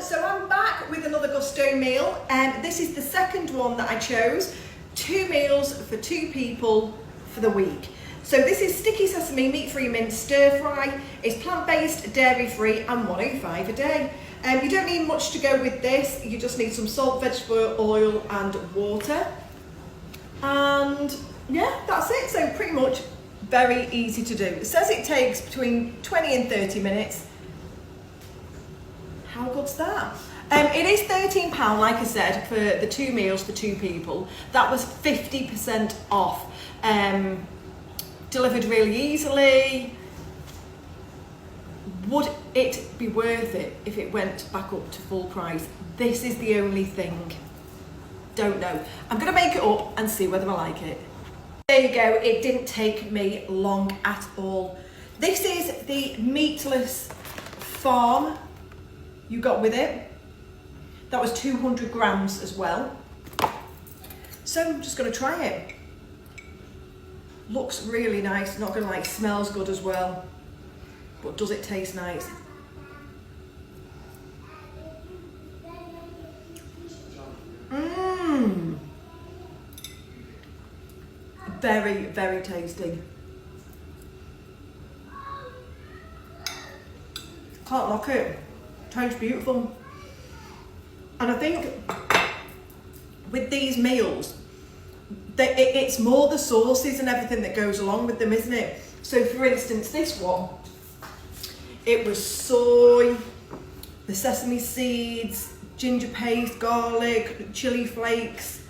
So I'm back with another Gousto meal, and this is the second one that I chose. 2 meals for 2 people for the week. So this is sticky sesame meat-free mince stir fry. It's plant-based, dairy-free and 105 a day. You don't need much to go with this. You just need some salt, vegetable oil and water. And yeah, that's it. So pretty much very easy to do. It says it takes between 20 and 30 minutes. How good's that? It is £13, like I said, for the 2 meals for 2 people. That was 50% off. Delivered really easily. Would it be worth it if it went back up to full price? This is the only thing. Don't know. I'm gonna make it up and see whether I like it. There you go, it didn't take me long at all. This is the meatless farm you got with it. That was 200 grams as well. So I'm just gonna try it. Looks really nice, not gonna lie, smells good as well. But does it taste nice? Mmm. Very, very tasty. Can't knock it. Tastes beautiful. And I think with these meals, it's more the sauces and everything that goes along with them, isn't it? So for instance, this one, it was soy, the sesame seeds, ginger paste, garlic, chili flakes,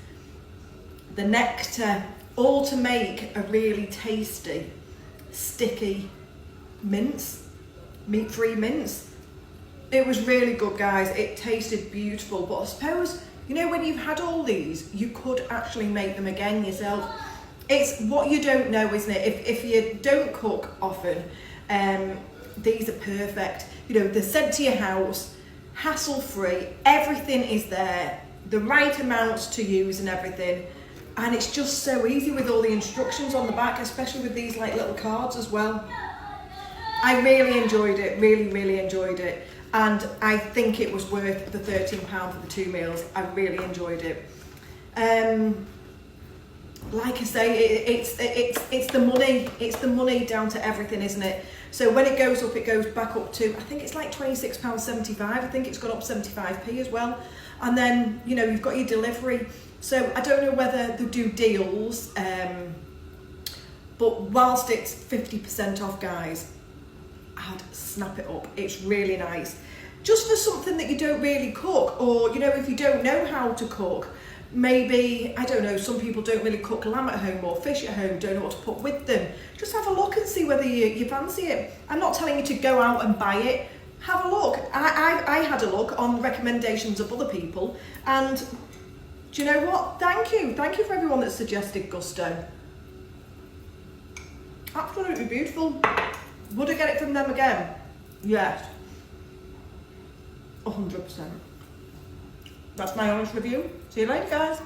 the nectar, all to make a really tasty, sticky mince, meat-free mince. It was really good, guys. It tasted beautiful, but I suppose, you know, when you've had all these, you could actually make them again yourself. It's what you don't know, isn't it? If you don't cook often, these are perfect. You know, they're sent to your house, hassle-free, everything is there, the right amounts to use and everything. And it's just so easy with all the instructions on the back, especially with these like little cards as well. I really enjoyed it, really enjoyed it. And I think it was worth the £13 for the 2 meals. I really enjoyed it. Like I say, it's the money. It's the money down to everything, isn't it? So when it goes up, it goes back up to, I think it's like £26.75. I think it's gone up 75p as well. And then, you know, you've got your delivery. So I don't know whether they do deals, but whilst it's 50% off, guys, I'd snap it up. It's really nice. Just for something that you don't really cook, or, you know, if you don't know how to cook, maybe, I don't know, some people don't really cook lamb at home or fish at home, don't know what to put with them. Just have a look and see whether you fancy it. I'm not telling you to go out and buy it. Have a look. I had a look on recommendations of other people, and do you know what? Thank you for everyone that suggested Gousto. Absolutely beautiful. Would I get it from them again? Yes. 100%. That's my honest review. See you later, guys.